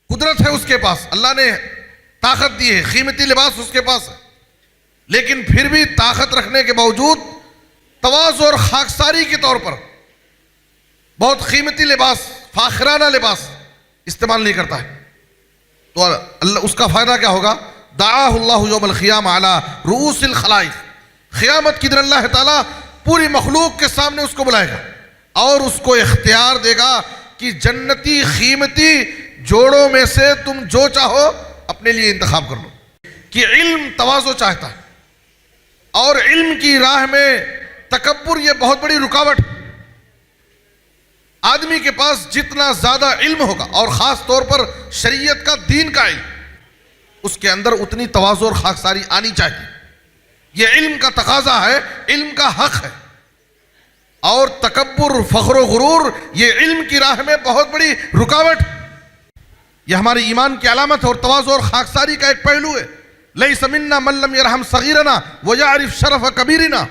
قدرت ہے اس کے پاس، اللہ نے طاقت دی ہے، قیمتی لباس اس کے پاس ہے، لیکن پھر بھی طاقت رکھنے کے باوجود تواضع اور خاکساری کے طور پر بہت قیمتی لباس، فاخرانہ لباس استعمال نہیں کرتا ہے، تو اللہ اس کا فائدہ کیا ہوگا؟ دعاہ اللہ یوم القیامہ علی رؤوس الخلائق، قیامت کی دن اللہ تعالیٰ پوری مخلوق کے سامنے اس کو بلائے گا اور اس کو اختیار دے گا کہ جنتی قیمتی جوڑوں میں سے تم جو چاہو اپنے لیے انتخاب کر لو۔ کہ علم تواضع چاہتا ہے، اور علم کی راہ میں تکبر یہ بہت بڑی رکاوٹ ہے۔ آدمی کے پاس جتنا زیادہ علم ہوگا، اور خاص طور پر شریعت کا، دین کا علم، اس کے اندر اتنی تواضع اور خاکساری آنی چاہیے۔ یہ علم کا تقاضا ہے، علم کا حق ہے، اور تکبر، فخر و غرور یہ علم کی راہ میں بہت بڑی رکاوٹ ہے۔ یہ ہماری ایمان کی علامت ہے، اور تواضع اور خاکساری کا ایک پہلو ہے۔ لیس منا من لم یرحم صغیرنا ویعرف شرف کبیرنا،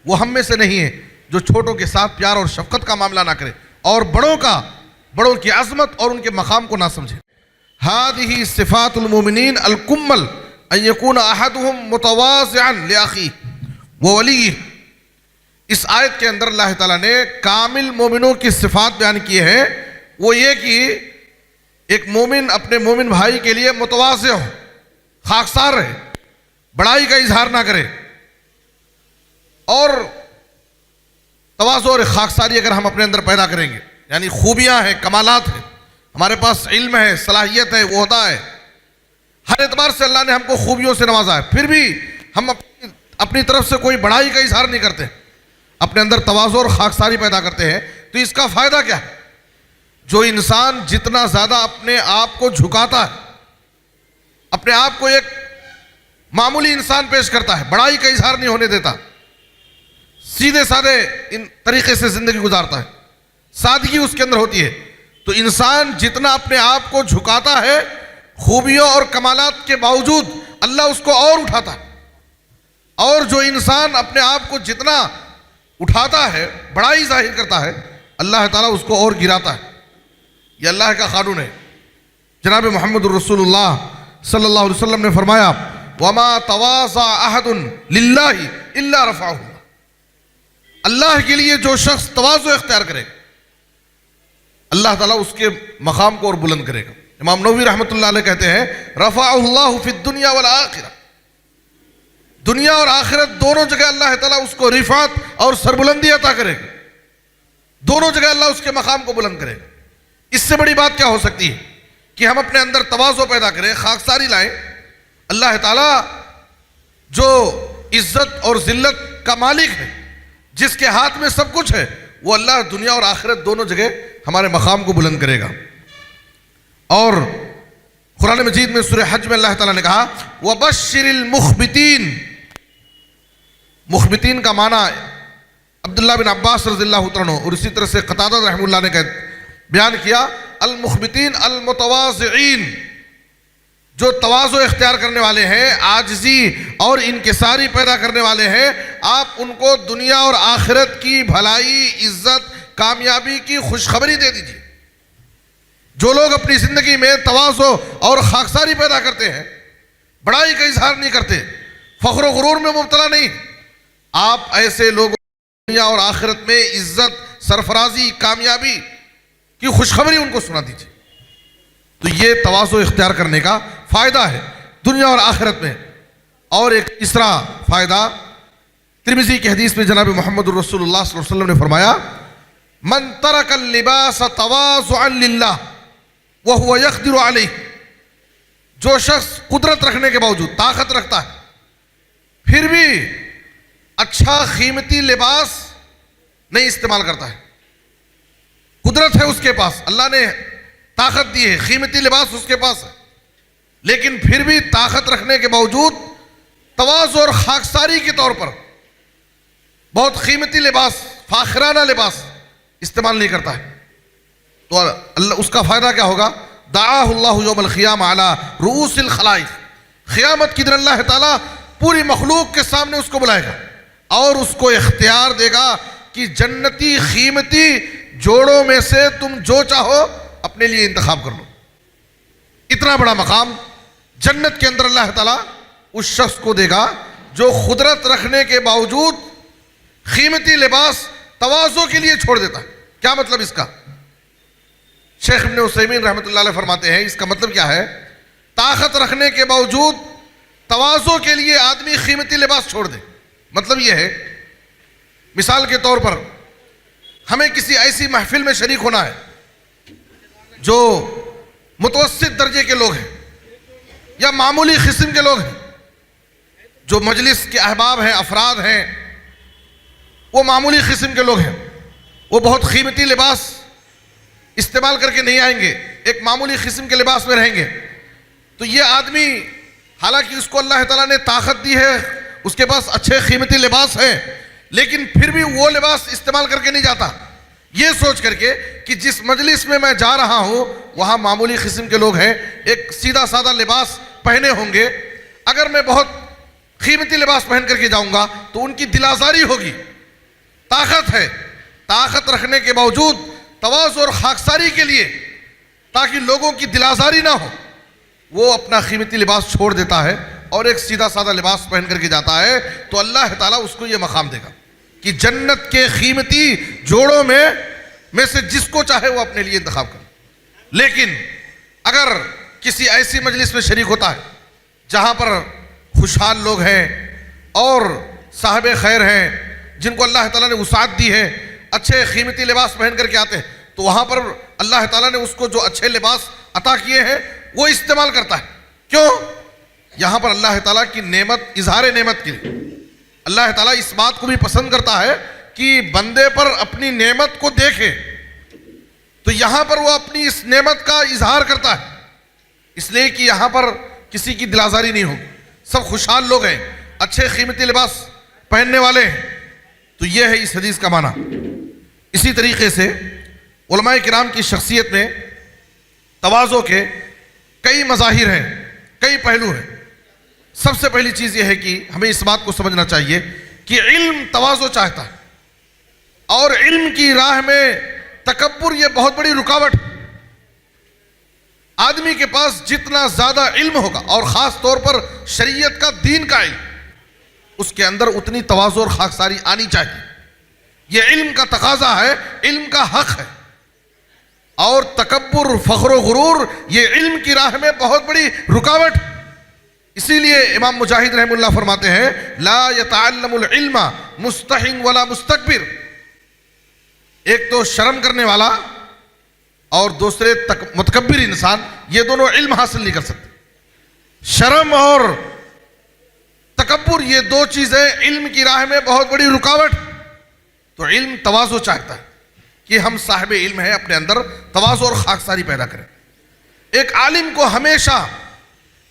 وہ ہم میں سے نہیں ہے جو چھوٹوں کے ساتھ پیار اور شفقت کا معاملہ نہ کرے اور بڑوں کی عظمت اور ان کے مقام کو نہ سمجھے۔ هذه صفات المؤمنین الکمل ان یکون احدهم متواضعا لاخیہ وولیہ۔ اس آیت کے اندر اللہ تعالیٰ نے کامل مومنوں کی صفات بیان کی ہے، وہ یہ کہ ایک مومن اپنے مومن بھائی کے لیے متواضع ہو، خاکسار رہے، بڑائی کا اظہار نہ کرے۔ اور تواضع اور خاکساری اگر ہم اپنے اندر پیدا کریں گے، یعنی خوبیاں ہیں، کمالات ہیں، ہمارے پاس علم ہے، صلاحیت ہے، عہدہ ہے، ہر اعتبار سے اللہ نے ہم کو خوبیوں سے نوازا ہے، پھر بھی ہم اپنی طرف سے کوئی بڑائی کا اظہار نہیں کرتے، اپنے اندر تواضع اور خاکساری پیدا کرتے ہیں، تو اس کا فائدہ کیا ہے؟ جو انسان جتنا زیادہ اپنے آپ کو جھکاتا ہے، اپنے آپ کو ایک معمولی انسان پیش کرتا ہے، بڑائی کا اظہار نہیں ہونے دیتا، سیدھے سادے ان طریقے سے زندگی گزارتا ہے، سادگی اس کے اندر ہوتی ہے، تو انسان جتنا اپنے آپ کو جھکاتا ہے، خوبیوں اور کمالات کے باوجود اللہ اس کو اور اٹھاتا ہے، اور جو انسان اپنے آپ کو جتنا اٹھاتا ہے، بڑائی ظاہر کرتا ہے، اللہ تعالیٰ اس کو اور گراتا ہے۔ یہ اللہ کا قانون ہے۔ جناب محمد الرسول اللہ صلی اللہ علیہ وسلم نے فرمایا وَمَا تَوَاضَعَ أَحَدٌ لِلَّهِ إِلَّا رَفَعَهُ، اللہ کے لیے جو شخص تواضع اختیار کرے اللہ تعالیٰ اس کے مقام کو اور بلند کرے گا۔ امام نووی رحمۃ اللہ علیہ کہتے ہیں رفعہ اللہ فی الدنیا والآخرہ، دنیا اور آخرت دونوں جگہ اللہ تعالیٰ اس کو رفعت اور سربلندی عطا کرے گا، دونوں جگہ اللہ اس کے مقام کو بلند کرے گا۔ اس سے بڑی بات کیا ہو سکتی ہے کہ ہم اپنے اندر تواضع پیدا کریں، خاکساری لائیں۔ اللہ تعالیٰ جو عزت اور ذلت کا مالک ہے، جس کے ہاتھ میں سب کچھ ہے، وہ اللہ دنیا اور آخرت دونوں جگہ ہمارے مقام کو بلند کرے گا۔ اور قرآن مجید میں سورہ حج میں اللہ تعالیٰ نے کہا وَبَشِّرِ الْمُخْبِتِينَ، مخبتین کا معنی عبداللہ بن عباس رضی اللہ عنہ اور اسی طرح سے قتادہ رحمہ اللہ نے بیان کیا المخبتین المتواضعین، جو تواضع اختیار کرنے والے ہیں، عاجزی اور انکساری پیدا کرنے والے ہیں، آپ ان کو دنیا اور آخرت کی بھلائی، عزت، کامیابی کی خوشخبری دے دیجیے۔ جو لوگ اپنی زندگی میں تواضع اور خاکساری پیدا کرتے ہیں، بڑائی کا اظہار نہیں کرتے، فخر و غرور میں مبتلا نہیں، آپ ایسے لوگوں کو دنیا اور آخرت میں عزت، سرفرازی، کامیابی کی خوشخبری ان کو سنا دیجیے۔ تو یہ تواضع اختیار کرنے کا فائدہ ہے دنیا اور آخرت میں۔ اور ایک تیسرا فائدہ ترمذی کی حدیث میں جناب محمد الرسول اللہ صلی اللہ علیہ وسلم نے فرمایا من ترک اللباس تواضعا للہ وهو يقدر علیہ، جو شخص قدرت رکھنے کے باوجود، طاقت رکھتا ہے، پھر بھی اچھا قیمتی لباس نہیں استعمال کرتا ہے، قدرت ہے اس کے پاس، اللہ نے طاقت دی ہے، قیمتی لباس اس کے پاس ہے، لیکن پھر بھی طاقت رکھنے کے باوجود تواضع اور خاکساری کے طور پر بہت قیمتی لباس، فاخرانہ لباس استعمال نہیں کرتا ہے، تو اللہ اس کا فائدہ کیا ہوگا؟ دعاہ اللہ یوم القیامہ علی رؤوس الخلائق، قیامت کی دن اللہ تعالیٰ پوری مخلوق کے سامنے اس کو بلائے گا اور اس کو اختیار دے گا کہ جنتی قیمتی جوڑوں میں سے تم جو چاہو اپنے لیے انتخاب کر لو۔ کتنا بڑا مقام جنت کے اندر اللہ تعالیٰ اس شخص کو دے گا جو قدرت رکھنے کے باوجود قیمتی لباس تواضع کے لیے چھوڑ دیتا ہے۔ کیا مطلب اس کا؟ شیخ ابن عثیمین رحمۃ اللہ علیہ فرماتے ہیں اس کا مطلب کیا ہے؟ طاقت رکھنے کے باوجود تواضع کے لیے آدمی قیمتی لباس چھوڑ دے۔ مطلب یہ ہے، مثال کے طور پر ہمیں کسی ایسی محفل میں شریک ہونا ہے جو متوسط درجے کے لوگ ہیں یا معمولی قسم کے لوگ ہیں، جو مجلس کے احباب ہیں، افراد ہیں، وہ معمولی قسم کے لوگ ہیں، وہ بہت قیمتی لباس استعمال کر کے نہیں آئیں گے، ایک معمولی قسم کے لباس میں رہیں گے۔ تو یہ آدمی حالانکہ اس کو اللہ تعالیٰ نے طاقت دی ہے، اس کے پاس اچھے قیمتی لباس ہیں، لیکن پھر بھی وہ لباس استعمال کر کے نہیں جاتا، یہ سوچ کر کے کہ جس مجلس میں جا رہا ہوں وہاں معمولی قسم کے لوگ ہیں، ایک سیدھا سادہ لباس پہنے ہوں گے، اگر میں بہت قیمتی لباس پہن کر کے جاؤں گا تو ان کی دل آزاری ہوگی۔ طاقت ہے، طاقت رکھنے کے باوجود تواضع اور خاکساری کے لیے تاکہ لوگوں کی دل آزاری نہ ہو، وہ اپنا قیمتی لباس چھوڑ دیتا ہے اور ایک سیدھا سادہ لباس پہن کر کے جاتا ہے، تو اللہ تعالیٰ اس کو یہ مقام دے گا کہ جنت کے قیمتی جوڑوں میں سے جس کو چاہے وہ اپنے لیے انتخاب کرے۔ لیکن اگر کسی ایسی مجلس میں شریک ہوتا ہے جہاں پر خوشحال لوگ ہیں اور صاحب خیر ہیں، جن کو اللہ تعالیٰ نے وسعت دی ہے، اچھے قیمتی لباس پہن کر کے آتے ہیں، تو وہاں پر اللہ تعالیٰ نے اس کو جو اچھے لباس عطا کیے ہیں وہ استعمال کرتا ہے۔ کیوں؟ یہاں پر اللہ تعالیٰ کی نعمت، اظہار نعمت کے لیے اللہ تعالیٰ اس بات کو بھی پسند کرتا ہے کہ بندے پر اپنی نعمت کو دیکھے، تو یہاں پر وہ اپنی اس نعمت کا اظہار کرتا ہے، اس لیے کہ یہاں پر کسی کی دل آزاری نہیں ہوگی، سب خوشحال لوگ ہیں، اچھے قیمتی لباس پہننے والے ہیں۔ تو یہ ہے اس حدیث کا معنی۔ اسی طریقے سے علماء کرام کی شخصیت میں تواضع کے کئی مظاہر ہیں، کئی پہلو ہیں۔ سب سے پہلی چیز یہ ہے کہ ہمیں اس بات کو سمجھنا چاہیے کہ علم تواضع چاہتا ہے، اور علم کی راہ میں تکبر یہ بہت بڑی رکاوٹ ہے۔ آدمی کے پاس جتنا زیادہ علم ہوگا، اور خاص طور پر شریعت کا، دین کا علم، اس کے اندر اتنی تواضع اور خاکساری آنی چاہیے۔ یہ علم کا تقاضا ہے، علم کا حق ہے، اور تکبر، فخر و غرور یہ علم کی راہ میں بہت بڑی رکاوٹ۔ اسی لیے امام مجاہد رحمہ اللہ فرماتے ہیں لا يتعلم العلم مستحن ولا مستكبر۔ ایک تو شرم کرنے والا اور دوسرے متکبر انسان، یہ دونوں علم حاصل نہیں کر سکتے۔ شرم اور تکبر یہ دو چیزیں علم کی راہ میں بہت بڑی رکاوٹ۔ تو علم تواضع چاہتا ہے کہ ہم صاحب علم ہیں، اپنے اندر تواضع اور خاکساری پیدا کریں۔ ایک عالم کو ہمیشہ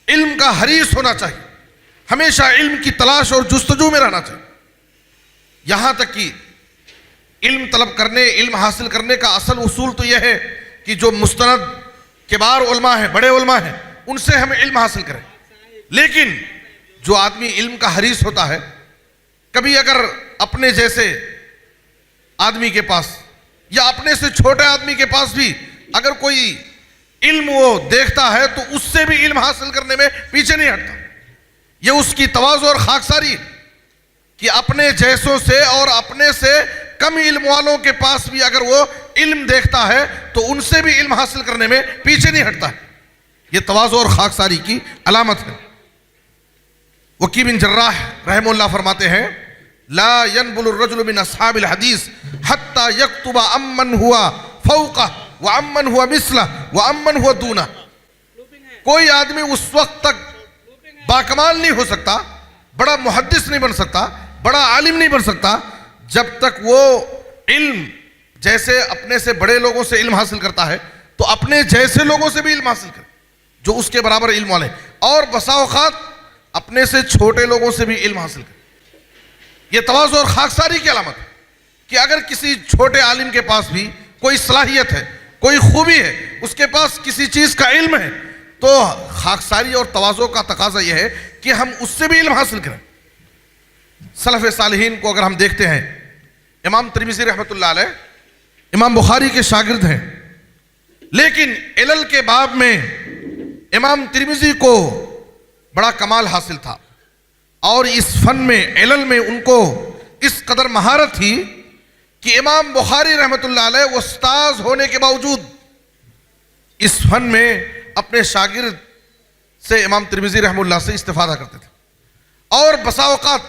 علم کا حریص ہونا چاہیے، ہمیشہ علم کی تلاش اور جستجو میں رہنا چاہیے۔ یہاں تک کہ علم طلب کرنے، علم حاصل کرنے کا اصل اصول تو یہ ہے کہ جو مستند کبار علماء ہیں، بڑے علماء ہیں، ان سے ہم علم حاصل کریں۔ لیکن جو آدمی علم کا حریص ہوتا ہے، کبھی اگر اپنے جیسے آدمی کے پاس یا اپنے سے چھوٹے آدمی کے پاس بھی اگر کوئی علم وہ دیکھتا ہے تو اس سے بھی علم حاصل کرنے میں پیچھے نہیں ہٹتا۔ یہ اس کی تواضع اور خاکساری ہے کہ اپنے جیسوں سے اور اپنے سے کم علم والوں کے پاس بھی اگر وہ علم دیکھتا ہے تو ان سے بھی علم حاصل کرنے میں پیچھے نہیں ہٹتا ہے۔ یہ تواضع اور خاکساری کی علامت ہے۔ وکی بن جراح رحمہ اللہ فرماتے ہیں لا ينبل الرجل من اصحاب الحدیث حتى يكتب امن ہوا فوقہ وامن ہوا مثلہ وامن ہوا دونہ۔ کوئی آدمی اس وقت تک باکمال نہیں ہو سکتا، بڑا محدث نہیں بن سکتا، بڑا عالم نہیں بن سکتا، جب تک وہ علم جیسے اپنے سے بڑے لوگوں سے علم حاصل کرتا ہے تو اپنے جیسے لوگوں سے بھی علم حاصل کرے جو اس کے برابر علم والے، اور بسا اوقات اپنے سے چھوٹے لوگوں سے بھی علم حاصل کرے۔ یہ تواضع اور خاکساری کی علامت ہے کہ اگر کسی چھوٹے عالم کے پاس بھی کوئی صلاحیت ہے، کوئی خوبی ہے، اس کے پاس کسی چیز کا علم ہے، تو خاکساری اور تواضع کا تقاضا یہ ہے کہ ہم اس سے بھی علم حاصل کریں۔ سلف صالحین کو اگر ہم دیکھتے ہیں، امام ترمذی رحمۃ اللہ علیہ امام بخاری کے شاگرد ہیں، لیکن علل کے باب میں امام ترمذی کو بڑا کمال حاصل تھا اور اس فن میں علل میں ان کو اس قدر مہارت تھی کہ امام بخاری رحمۃ اللہ علیہ استاذ ہونے کے باوجود اس فن میں اپنے شاگرد سے امام ترمذی رحمہ اللہ سے استفادہ کرتے تھے اور بسا اوقات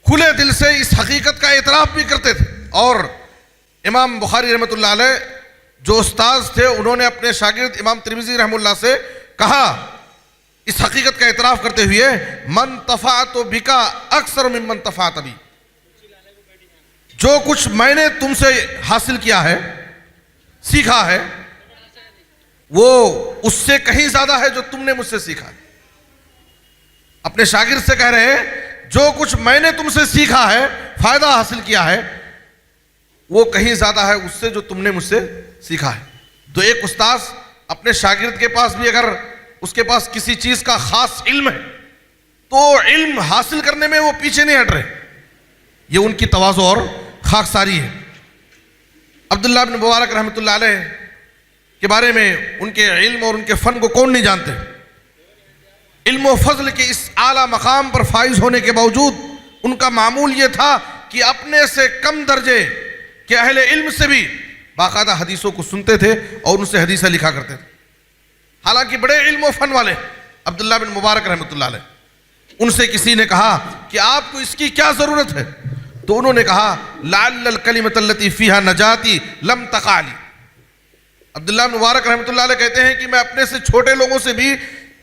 کھلے دل سے اس حقیقت کا اعتراف بھی کرتے تھے. اور امام بخاری رحمۃ اللہ علیہ جو استاذ تھے انہوں نے اپنے شاگرد امام ترمذی رحمہ اللہ سے کہا اس حقیقت کا اعتراف کرتے ہوئے من تفعت بکا اکثر ممن تفعت بی، جو کچھ میں نے تم سے حاصل کیا ہے سیکھا ہے وہ اس سے کہیں زیادہ ہے جو تم نے مجھ سے سیکھا ہے. اپنے شاگرد سے کہہ رہے ہیں جو کچھ میں نے تم سے سیکھا ہے فائدہ حاصل کیا ہے وہ کہیں زیادہ ہے اس سے جو تم نے مجھ سے سیکھا ہے. تو ایک استاذ اپنے شاگرد کے پاس بھی اگر اس کے پاس کسی چیز کا خاص علم ہے تو علم حاصل کرنے میں وہ پیچھے نہیں ہٹ رہے. یہ ان کی تواضع اور خاکساری ہے. عبداللہ بن مبارک رحمۃ اللہ علیہ کے بارے میں ان کے علم اور ان کے فن کو کون نہیں جانتے. علم و فضل کے اس اعلیٰ مقام پر فائز ہونے کے باوجود ان کا معمول یہ تھا کہ اپنے سے کم درجے کے اہل علم سے بھی باقاعدہ حدیثوں کو سنتے تھے اور ان سے حدیثیں لکھا کرتے تھے. حالانکہ بڑے علم و فن والے عبداللہ بن مبارک رحمۃ اللہ علیہ. ان سے کسی نے کہا کہ آپ کو اس کی کیا ضرورت ہے تو انہوں نے کہا لعل الکلمۃ التی فیہا نجاتی لم تقع لی. عبداللہ بن مبارک رحمۃ اللہ علیہ کہتے ہیں کہ میں اپنے سے چھوٹے لوگوں سے بھی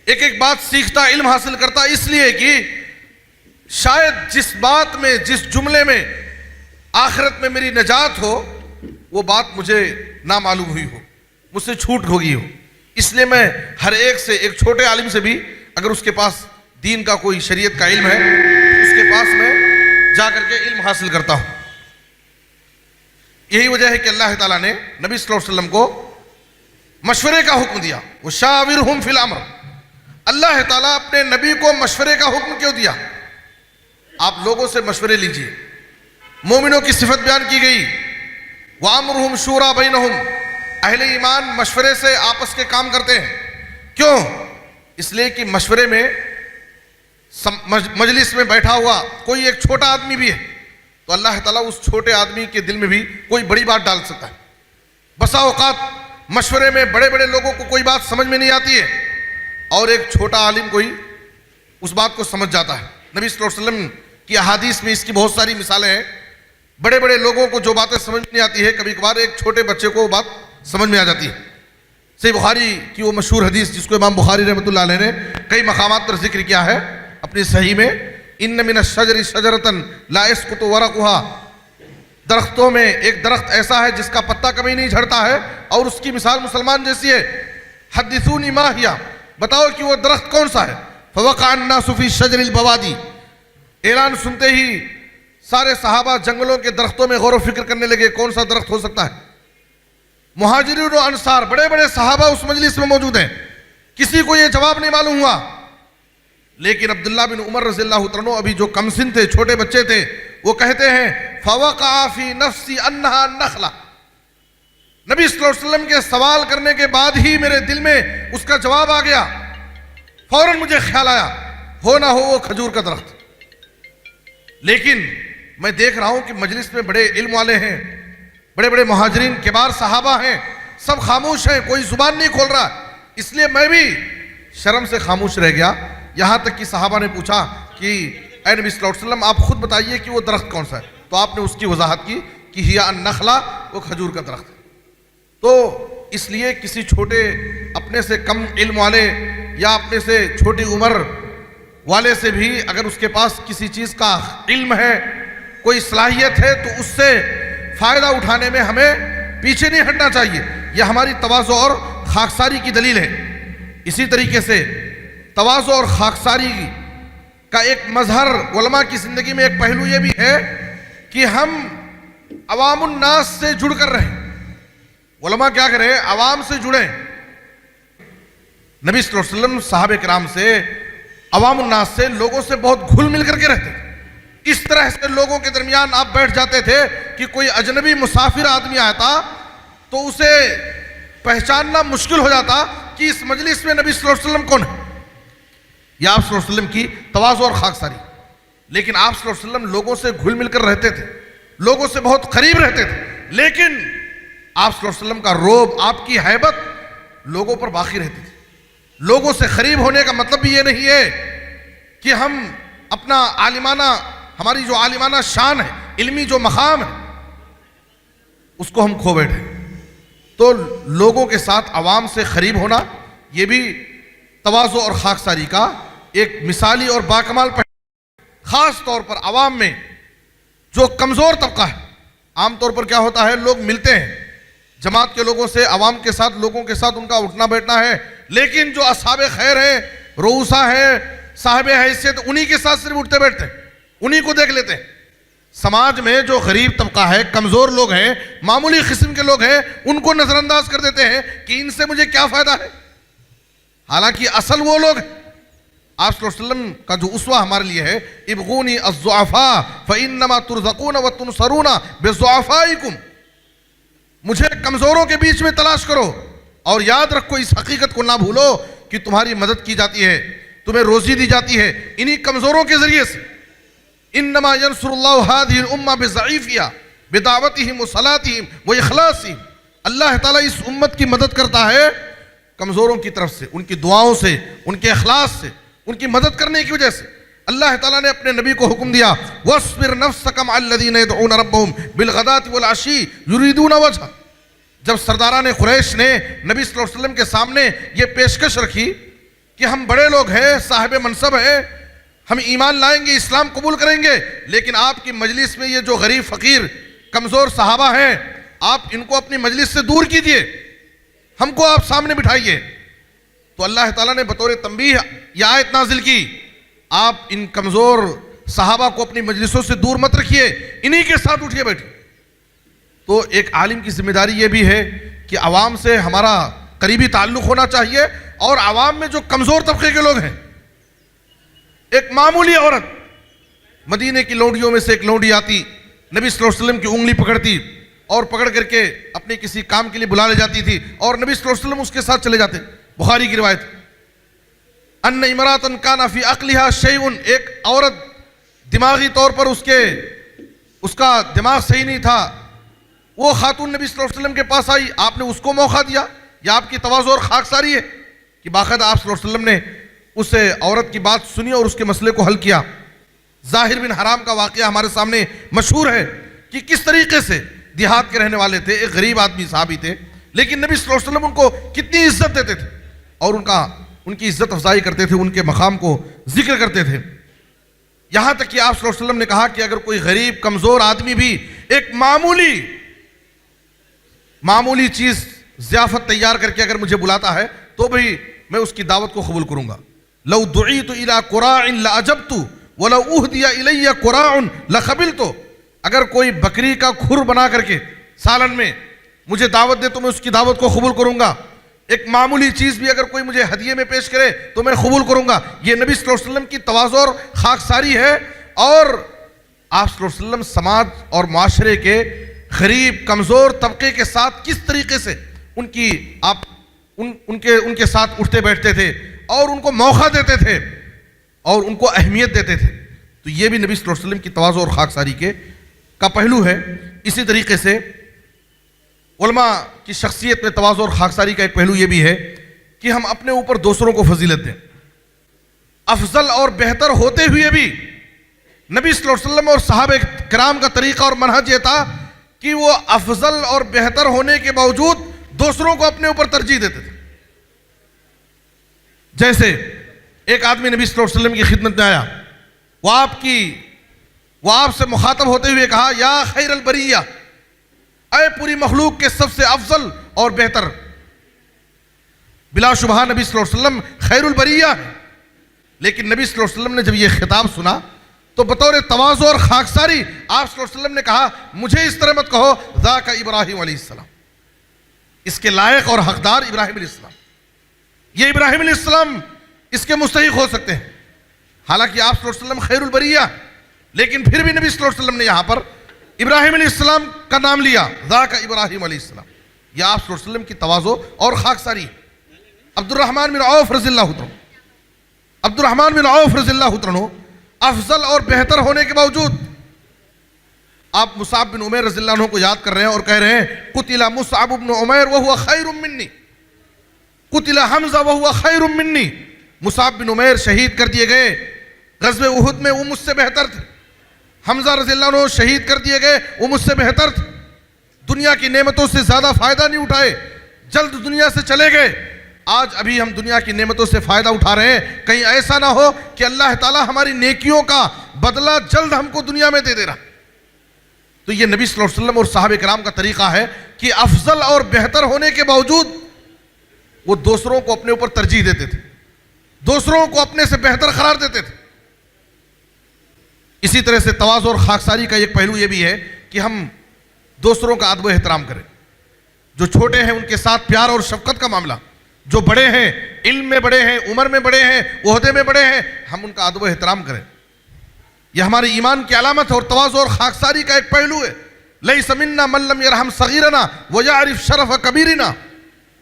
ایک ایک بات سیکھتا علم حاصل کرتا اس لیے کہ شاید جس بات میں جس جملے میں آخرت میں میری نجات ہو وہ بات مجھے نامعلوم ہوئی ہو مجھ سے چھوٹ ہو گئی ہو. اس لیے میں ہر ایک سے ایک چھوٹے عالم سے بھی اگر اس کے پاس دین کا کوئی شریعت کا علم ہے اس کے پاس میں جا کر کے علم حاصل کرتا ہوں. یہی وجہ ہے کہ اللہ تعالیٰ نے نبی صلی اللہ علیہ وسلم کو مشورے کا حکم دیا. وشاورہم فی الامر. اللہ تعالیٰ اپنے نبی کو مشورے کا حکم کیوں دیا؟ آپ لوگوں سے مشورے لیجئے. مومنوں کی صفت بیان کی گئی وَأَمْرُهُمْ شُورَى بَيْنَهُمْ. اہل ایمان مشورے سے آپس کے کام کرتے ہیں. کیوں؟ اس لیے کہ مشورے میں مجلس میں بیٹھا ہوا کوئی ایک چھوٹا آدمی بھی ہے تو اللہ تعالیٰ اس چھوٹے آدمی کے دل میں بھی کوئی بڑی بات ڈال سکتا ہے. بسا اوقات مشورے میں بڑے بڑے لوگوں کو کوئی بات سمجھ میں نہیں آتی ہے اور ایک چھوٹا عالم کوئی اس بات کو سمجھ جاتا ہے. نبی صلی اللہ علیہ وسلم کی احادیث میں اس کی بہت ساری مثالیں ہیں. بڑے بڑے لوگوں کو جو باتیں سمجھ نہیں آتی ہے کبھی کبھار ایک چھوٹے بچے کو وہ بات سمجھ میں آ جاتی ہے. صحیح بخاری کی وہ مشہور حدیث جس کو امام بخاری رحمۃ اللہ علیہ نے کئی مقامات پر ذکر کیا ہے اپنی صحیح میں ان من الشجر شجرۃ لا يسقط ورقها. درختوں میں ایک درخت ایسا ہے جس کا پتا کبھی نہیں جھڑتا ہے اور اس کی مثال مسلمان جیسی ہے. حدثونی ما ہی. بتاؤ کہ وہ درخت کون سا ہے. فوقع الناس فی شجر البوادی. اعلان سنتے ہی سارے صحابہ جنگلوں کے درختوں میں غور و فکر کرنے لگے کون سا درخت ہو سکتا ہے. مہاجرین و انصار بڑے بڑے صحابہ اس مجلس میں موجود ہیں. کسی کو یہ جواب نہیں معلوم ہوا لیکن عبداللہ بن عمر رضی اللہ تعالیٰ عنہ ابھی جو کم سن تھے چھوٹے بچے تھے وہ کہتے ہیں فوقع فی نفسی انہا نخلہ. نبی صلی اللہ علیہ وسلم کے سوال کرنے کے بعد ہی میرے دل میں اس کا جواب آ گیا. فوراً مجھے خیال آیا ہو نہ ہو وہ کھجور کا درخت. لیکن میں دیکھ رہا ہوں کہ مجلس میں بڑے علم والے ہیں بڑے بڑے مہاجرین کبار صحابہ ہیں سب خاموش ہیں کوئی زبان نہیں کھول رہا. اس لیے میں بھی شرم سے خاموش رہ گیا. یہاں تک کہ صحابہ نے پوچھا کہ اے نبی صلی اللہ علیہ وسلم آپ خود بتائیے کہ وہ درخت کون سا ہے تو آپ نے اس کی وضاحت کی کہ ہی النخلہ وہ کھجور کا درخت ہے. تو اس لیے کسی چھوٹے اپنے سے کم علم والے یا اپنے سے چھوٹی عمر والے سے بھی اگر اس کے پاس کسی چیز کا علم ہے کوئی صلاحیت ہے تو اس سے فائدہ اٹھانے میں ہمیں پیچھے نہیں ہٹنا چاہیے. یہ ہماری تواضع اور خاکساری کی دلیل ہے. اسی طریقے سے تواضع اور خاکساری کا ایک مظہر علماء کی زندگی میں ایک پہلو یہ بھی ہے کہ ہم عوام الناس سے جڑ کر رہیں. علماء کیا کریں عوام سے جڑیں. نبی صلی اللہ علیہ وسلم صحابہ کرام سے عوام الناس سے لوگوں سے بہت گھل مل کر کے رہتے تھے. اس طرح سے لوگوں کے درمیان آپ بیٹھ جاتے تھے کہ کوئی اجنبی مسافر آدمی آتا تو اسے پہچاننا مشکل ہو جاتا آپ کی اس مجلس میں نبی صلی اللہ علیہ وسلم کون ہے؟ یہ آپ صلی اللہ علیہ وسلم کی تواضع اور خاکساری. لیکن آپ صلی اللہ علیہ وسلم لوگوں سے گھل مل کر رہتے تھے, لوگوں سے بہت قریب رہتے تھے, لیکن آپ صلی اللہ علیہ وسلم کا روب, آپ کی ہیبت لوگوں پر باقی رہتی تھی. لوگوں سے قریب ہونے کا مطلب بھی یہ نہیں ہے کہ ہم اپنا عالمانہ, ہماری جو عالمانہ شان ہے, علمی جو مقام ہے, اس کو ہم کھو بیٹھے. تو لوگوں کے ساتھ عوام سے قریب ہونا یہ بھی تواضع اور خاکساری کا ایک مثالی اور باکمال پہلو. خاص طور پر عوام میں جو کمزور طبقہ ہے, عام طور پر کیا ہوتا ہے, لوگ ملتے ہیں جماعت کے لوگوں سے, عوام کے ساتھ, لوگوں کے ساتھ ان کا اٹھنا بیٹھنا ہے, لیکن جو اصحاب خیر ہیں, رؤسا ہیں, صاحب حیثیت, انہی کے ساتھ صرف اٹھتے بیٹھتے ہیں, انہی کو دیکھ لیتے ہیں. سماج میں جو غریب طبقہ ہے, کمزور لوگ ہیں, معمولی قسم کے لوگ ہیں, ان کو نظر انداز کر دیتے ہیں کہ ان سے مجھے کیا فائدہ ہے. حالانکہ اصل وہ لوگ ہیں. آپ صلی اللہ علیہ وسلم کا جو اسوہ ہمارے لیے ہے, ابغونی الضعفاء فانما ترزقون وتنصرون بضعفائکم, مجھے کمزوروں کے بیچ میں تلاش کرو اور یاد رکھو, اس حقیقت کو نہ بھولو کہ تمہاری مدد کی جاتی ہے, تمہیں روزی دی جاتی ہے انہی کمزوروں کے ذریعے سے. انما ینصر اللہ هذه الامہ بضعیفہا بدعوتہم وصلاتہم واخلاصہم, اللہ تعالیٰ اس امت کی مدد کرتا ہے کمزوروں کی طرف سے, ان کی دعاؤں سے, ان کے اخلاص سے, ان کی مدد کرنے کی وجہ سے. اللہ تعالیٰ نے اپنے نبی کو حکم دیا, وَاصْبِرْ نَفْسَكَ مَعَ الَّذِينَ يَدْعُونَ رَبَّهُمْ بِالْغَدَاةِ وَالْعَشِيِّ يُرِيدُونَ وَجْهَهُ. جب سرداران قریش نے نبی صلی اللہ علیہ وسلم کے سامنے یہ پیشکش رکھی کہ ہم بڑے لوگ ہیں, صاحب منصب ہیں, ہم ایمان لائیں گے, اسلام قبول کریں گے, لیکن آپ کی مجلس میں یہ جو غریب فقیر کمزور صحابہ ہیں, آپ ان کو اپنی مجلس سے دور کیجئے, ہم کو آپ سامنے بٹھائیے. تو اللہ تعالیٰ نے بطور تنبیہ یہ آیت نازل کی, آپ ان کمزور صحابہ کو اپنی مجلسوں سے دور مت رکھیے, انہی کے ساتھ اٹھیے بیٹھیے. تو ایک عالم کی ذمہ داری یہ بھی ہے کہ عوام سے ہمارا قریبی تعلق ہونا چاہیے, اور عوام میں جو کمزور طبقے کے لوگ ہیں, ایک معمولی عورت, مدینے کی لونڈیوں میں سے ایک لونڈی آتی, نبی صلی اللہ علیہ وسلم کی انگلی پکڑتی اور پکڑ کر کے اپنے کسی کام کے لیے بلا لے جاتی تھی, اور نبی صلی اللہ علیہ وسلم اس کے ساتھ چلے جاتے. بخاری کی روایت, ان امراتن کان فی عقلها شیء, ایک عورت دماغی طور پر اس کا دماغ صحیح نہیں تھا, وہ خاتون نبی صلی اللہ علیہ وسلم کے پاس آئی, آپ نے اس کو موقع دیا. یہ آپ کی تواضع اور خاکساری ہے کہ باقاعدہ آپ صلی اللہ علیہ وسلم نے اس عورت کی بات سنی اور اس کے مسئلے کو حل کیا. ظاہر بن حرام کا واقعہ ہمارے سامنے مشہور ہے کہ کس طریقے سے دیہات کے رہنے والے تھے, ایک غریب آدمی صحابی تھے, لیکن نبی صلی اللہ علیہ وسلم ان کو کتنی عزت دیتے تھے اور ان کی عزت افزائی کرتے تھے, ان کے مقام کو ذکر کرتے تھے. یہاں تک کہ آپ صلی اللہ علیہ وسلم نے کہا کہ اگر کوئی غریب کمزور آدمی بھی ایک معمولی چیز ضیافت تیار کر کے اگر مجھے بلاتا ہے تو بھی میں اس کی دعوت کو قبول کروں گا. لو دعیت الی قراع لاجبت ولو اہدی الی قراع لقبلت, اگر کوئی بکری کا کھر بنا کر کے سالن میں مجھے دعوت دے تو میں اس کی دعوت کو قبول کروں گا. ایک معمولی چیز بھی اگر کوئی مجھے ہدیے میں پیش کرے تو میں قبول کروں گا. یہ نبی صلی اللہ علیہ وسلم کی تواضع اور خاکساری ہے. اور آپ صلی اللہ علیہ وسلم سماج اور معاشرے کے غریب کمزور طبقے کے ساتھ کس طریقے سے ان کے ساتھ اٹھتے بیٹھتے تھے اور ان کو موقع دیتے تھے اور ان کو اہمیت دیتے تھے. تو یہ بھی نبی صلی اللہ علیہ وسلم کی تواضع اور خاکساری کا پہلو ہے. اسی طریقے سے علماء کی شخصیت میں تواضع اور خاکساری کا ایک پہلو یہ بھی ہے کہ ہم اپنے اوپر دوسروں کو فضیلت دیں. افضل اور بہتر ہوتے ہوئے بھی نبی صلی اللہ علیہ وسلم اور صحابہ کرام کا طریقہ اور منہج یہ تھا کہ وہ افضل اور بہتر ہونے کے باوجود دوسروں کو اپنے اوپر ترجیح دیتے تھے. جیسے ایک آدمی نبی صلی اللہ علیہ وسلم کی خدمت میں آیا, وہ آپ سے مخاطب ہوتے ہوئے کہا, یا خیر البریہ, اے پوری مخلوق کے سب سے افضل اور بہتر. بلا شبہ نبی صلی اللہ علیہ وسلم خیر البریہ ہے, لیکن نبی صلی اللہ علیہ وسلم نے جب یہ خطاب سنا تو بطور تواضع اور خاکساری آپ صلی اللہ علیہ وسلم نے کہا, مجھے اس طرح مت کہو, ذاک ابراہیم علیہ السلام, اس کے لائق اور حقدار ابراہیم علیہ السلام, یہ ابراہیم علیہ السلام اس کے مستحق ہو سکتے ہیں. حالانکہ آپ صلی اللہ علیہ وسلم خیر البریہ, لیکن پھر بھی نبی صلی اللہ علیہ وسلم نے یہاں پر ابراہیم علیہ السلام کا نام لیا, ذاک ابراہیم علیہ السلام. یہ آپ صلی اللہ علیہ وسلم کی تواضع اور خاکساری ہے. عبد الرحمن بن عوف رضی اللہ عنہ، عبد الرحمن بن عوف رضی اللہ عنہ افضل اور بہتر ہونے کے باوجود آپ مصعب بن عمیر رضی اللہ عنہ کو یاد کر رہے ہیں اور کہہ رہے ہیں قتل مصعب بن عمیر وهو خیر منی، قتل حمزہ وهو خیر منی، مصعب بن عمیر شہید کر دیے گئے غزوہ احد میں، وہ مجھ سے بہتر تھے۔ حمزہ رضی اللہ عنہ شہید کر دیے گئے، وہ مجھ سے بہتر تھے۔ دنیا کی نعمتوں سے زیادہ فائدہ نہیں اٹھائے، جلد دنیا سے چلے گئے۔ آج ابھی ہم دنیا کی نعمتوں سے فائدہ اٹھا رہے ہیں، کہیں ایسا نہ ہو کہ اللہ تعالیٰ ہماری نیکیوں کا بدلہ جلد ہم کو دنیا میں دے دے رہا۔ تو یہ نبی صلی اللہ علیہ وسلم اور صحابہ کرام کا طریقہ ہے کہ افضل اور بہتر ہونے کے باوجود وہ دوسروں کو اپنے اوپر ترجیح دیتے تھے، دوسروں کو اپنے سے بہتر قرار دیتے تھے۔ اسی طرح سے تواضع اور خاکساری کا ایک پہلو یہ بھی ہے کہ ہم دوسروں کا ادب و احترام کریں۔ جو چھوٹے ہیں ان کے ساتھ پیار اور شفقت کا معاملہ، جو بڑے ہیں، علم میں بڑے ہیں، عمر میں بڑے ہیں، عہدے میں بڑے ہیں، ہم ان کا ادب و احترام کریں۔ یہ ہمارے ایمان کی علامت ہے اور تواضع اور خاکساری کا ایک پہلو ہے۔ لیس منا من لم یرحم صغیرنا ویعرف شرف کبیرنا،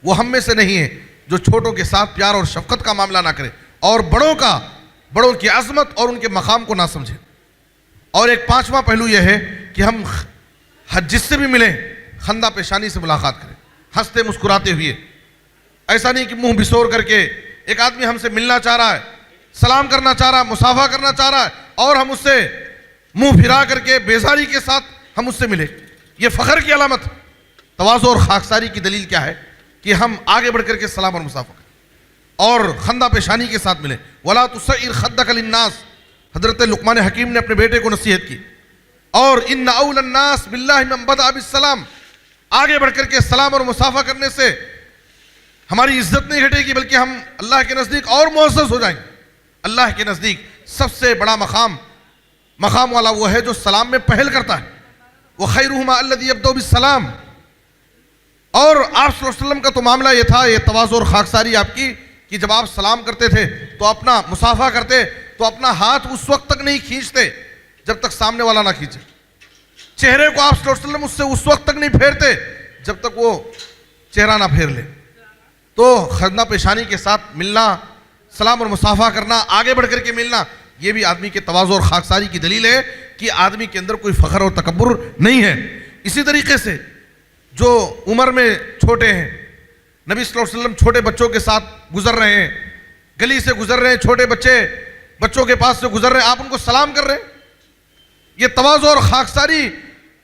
وہ ہم میں سے نہیں ہے جو چھوٹوں کے ساتھ پیار اور شفقت کا معاملہ نہ کرے اور بڑوں کی عظمت اور ان کے مقام کو نہ سمجھے۔ اور ایک پانچواں پہلو یہ ہے کہ ہم جس سے بھی ملیں خندہ پیشانی سے ملاقات کریں، ہنستے مسکراتے ہوئے۔ ایسا نہیں کہ منہ بسور کر کے ایک آدمی ہم سے ملنا چاہ رہا ہے، سلام کرنا چاہ رہا ہے، مصافحہ کرنا چاہ رہا ہے اور ہم اس سے منہ پھرا کر کے بیزاری کے ساتھ ہم اس سے ملے، یہ فخر کی علامت۔ تواضع اور خاکساری کی دلیل کیا ہے کہ ہم آگے بڑھ کر کے سلام اور مصافحہ کریں اور خندہ پیشانی کے ساتھ ملیں۔ وَلَا تُسَعِّرْ خَدَّكَ لِلنَّاسِ، حضرت لقمان حکیم نے اپنے بیٹے کو نصیحت کی۔ اور ان اول الناس باللہ من بدأ بالسلام، آگے بڑھ کر کے سلام اور مصافحہ کرنے سے ہماری عزت نہیں گھٹے گی بلکہ ہم اللہ کے نزدیک اور معزز ہو جائیں گے۔ اللہ کے نزدیک سب سے بڑا مقام والا وہ ہے جو سلام میں پہل کرتا ہے۔ وَخَيْرُهُمَا الَّذِي يَبْدَأُ بِالسَّلَامِ، اور آپ صلی اللہ علیہ وسلم کا تو معاملہ یہ تھا، یہ تواضع اور خاکساری آپ کی، کہ جب آپ سلام کرتے تھے تو اپنا مصافحہ کرتے تو اپنا ہاتھ اس وقت تک نہیں کھینچتے جب تک سامنے والا نہ کھینچے۔ چہرے کو آپ صلی اللہ علیہ وسلم اس سے اس وقت تک نہیں پھیرتے جب تک وہ چہرہ نہ پھیر لے۔ تو خندہ پیشانی کے ساتھ ملنا، سلام اور مصافحہ کرنا، آگے بڑھ کر کے ملنا، یہ بھی آدمی کے تواضع اور خاکساری کی دلیل ہے کہ آدمی کے اندر کوئی فخر اور تکبر نہیں ہے۔ اسی طریقے سے جو عمر میں چھوٹے ہیں، نبی صلی اللہ علیہ وسلم چھوٹے بچوں کے ساتھ گزر رہے ہیں، گلی سے گزر رہے ہیں، چھوٹے بچوں کے پاس سے گزر رہے ہیں، آپ ان کو سلام کر رہے ہیں، یہ تواضع اور خاکساری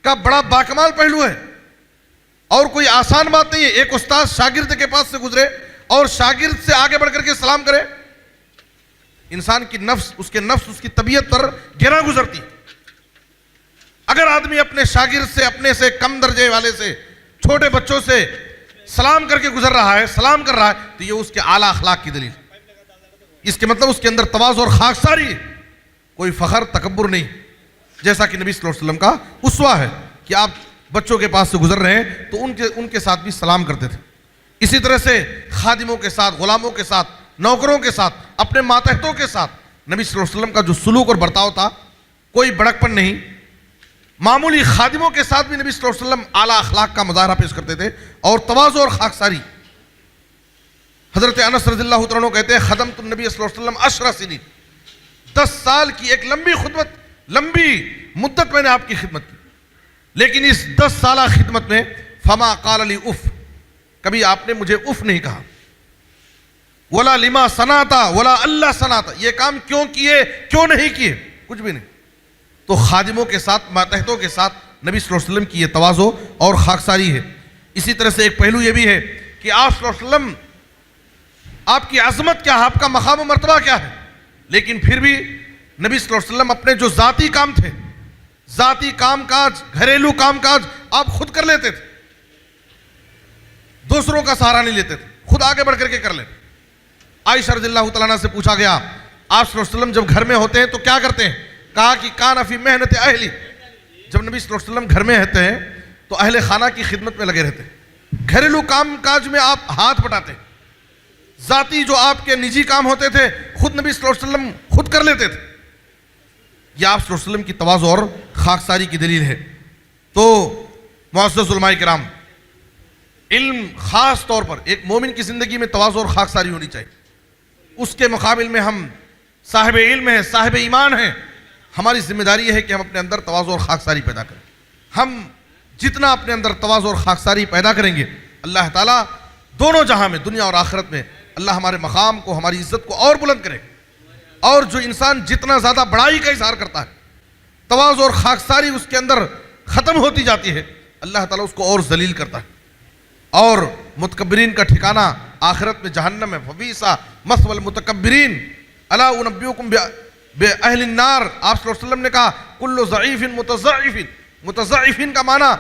کا بڑا باکمال پہلو ہے اور کوئی آسان بات نہیں ہے۔ ایک استاد شاگرد کے پاس سے گزرے اور شاگرد سے آگے بڑھ کر کے سلام کرے، انسان کی نفس، اس کی طبیعت پر گرا گزرتی۔ اگر آدمی اپنے شاگرد سے، اپنے سے کم درجے والے سے، چھوٹے بچوں سے سلام کر کے گزر رہا ہے، سلام کر رہا ہے، تو یہ اس کے اعلیٰ اخلاق کی دلیل۔ اس کے مطلب اس کے اندر تواضع اور خاکساری ہے، کوئی فخر تکبر نہیں، جیسا کہ نبی صلی اللہ علیہ وسلم کا اسوہ ہے کہ آپ بچوں کے پاس سے گزر رہے ہیں تو ان کے ساتھ بھی سلام کرتے تھے۔ اسی طرح سے خادموں کے ساتھ، غلاموں کے ساتھ، نوکروں کے ساتھ، اپنے ماتحتوں کے ساتھ نبی صلی اللہ علیہ وسلم کا جو سلوک اور برتاؤ تھا، کوئی بڑکپن نہیں۔ معمولی خادموں کے ساتھ بھی نبی صلی اللہ علیہ وسلم اعلیٰ اخلاق کا مظاہرہ پیش کرتے تھے اور تواضع اور خاکساری۔ حضرت انس رضی اللہ عنہ کہتے ہیں خدمت النبی صلی اللہ علیہ وسلم 10 سنین، 10 سال کی ایک لمبی مدت میں نے آپ کی خدمت کی، لیکن اس 10 سالہ خدمت میں فما قال لی اف، کبھی آپ نے مجھے اف نہیں کہا، ولا لما صنعتا ولا اللہ صنعتا، یہ کام کیوں کیے کیوں نہیں کیے، کچھ بھی نہیں۔ تو خادموں کے ساتھ، ماتحتوں کے ساتھ نبی صلی اللہ علیہ وسلم کی یہ تواضع اور خاکساری ہے۔ اسی طرح سے ایک پہلو یہ بھی ہے کہ آپ صلی اللہ علیہ وسلم، آپ کی عظمت کیا ہے، آپ کا مقام و مرتبہ کیا ہے، لیکن پھر بھی نبی صلی اللہ علیہ وسلم اپنے جو ذاتی کام تھے، ذاتی کام کاج، گھریلو کام کاج آپ خود کر لیتے تھے، دوسروں کا سہارا نہیں لیتے تھے، خود آگے بڑھ کر کے کر لیتے۔ عائشہ رضی اللہ تعالیٰ عنہ سے پوچھا گیا آپ صلی اللہ علیہ وسلم جب گھر میں ہوتے ہیں تو کیا کرتے ہیں؟ کہا کہ کان فی محنت اہلی، جب نبی صلی اللہ علیہ وسلم گھر میں رہتے ہیں تو اہل خانہ کی خدمت میں لگے رہتے ہیں، گھریلو کام کاج میں آپ ہاتھ بٹاتے ہیں، ذاتی جو آپ کے نجی کام ہوتے تھے خود نبی صلی اللہ علیہ وسلم خود کر لیتے تھے۔ یہ آپ صلی اللہ علیہ وسلم کی تواضع اور خاکساری کی دلیل ہے۔ تو معزز علماء کرام، علم خاص طور پر ایک مومن کی زندگی میں تواضع اور خاکساری ہونی چاہیے. اس کے مقابل میں ہم صاحب علم ہیں، صاحب ایمان ہیں، ہماری ذمہ داری یہ ہے کہ ہم اپنے اندر تواضع اور خاکساری پیدا کریں. ہم جتنا اپنے اندر تواضع اور خاکساری پیدا کریں گے، اللہ تعالیٰ دونوں جہاں میں، دنیا اور آخرت میں، اللہ ہمارے مقام کو، ہماری عزت کو اور بلند کرے. اور جو انسان جتنا زیادہ بڑائی کا اظہار کرتا ہے، تواضع اور خاکساری اس کے اندر ختم ہوتی جاتی ہے، اللہ تعالیٰ اس کو اور ذلیل کرتا ہے. اور متکبرین کا ٹھکانہ آخرت میں جہنم ہے. فبئس مثوى المتکبرین الا انبئکم باہل النار. آپ صلی اللہ علیہ وسلم نے کہا کل ضعیف متضعف. متضعفین کا معنی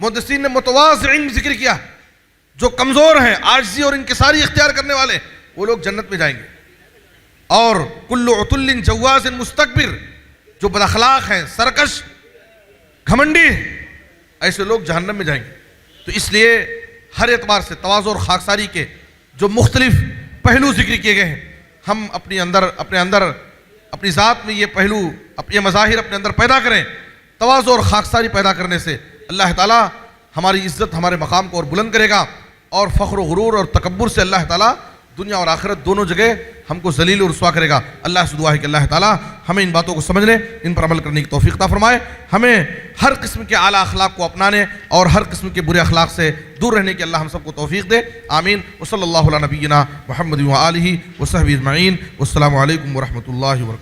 محدثین نے متواضعین ذکر کیا، جو کمزور ہیں، عاجزی اور انکساری اختیار کرنے والے، وہ لوگ جنت میں جائیں گے. اور کل عتل جواز مستکبر، جو بد اخلاق ہیں، سرکش، گھمنڈی، ایسے لوگ جہنم میں جائیں گے. تو اس لیے ہر اعتبار سے تواضع اور خاکساری کے جو مختلف پہلو ذکر کیے گئے ہیں، ہم اپنے اندر اپنی ذات میں یہ پہلو، یہ مظاہر اپنے اندر پیدا کریں. تواضع اور خاکساری پیدا کرنے سے اللہ تعالیٰ ہماری عزت، ہمارے مقام کو اور بلند کرے گا. اور فخر و غرور اور تکبر سے اللہ تعالیٰ دنیا اور آخرت دونوں جگہ ہم کو ذلیل اور رسوا کرے گا. اللہ سے دعا ہے کہ اللہ تعالیٰ ہمیں ان باتوں کو سمجھنے، ان پر عمل کرنے کی توفیق عطا فرمائے. ہمیں ہر قسم کے اعلیٰ اخلاق کو اپنانے اور ہر قسم کے برے اخلاق سے دور رہنے کی اللہ ہم سب کو توفیق دے. آمین. وصلی اللہ علی نبینا محمد و آلہ و صحبہ اجمعین. والسلام علیکم ورحمۃ اللہ وبرکاتہ.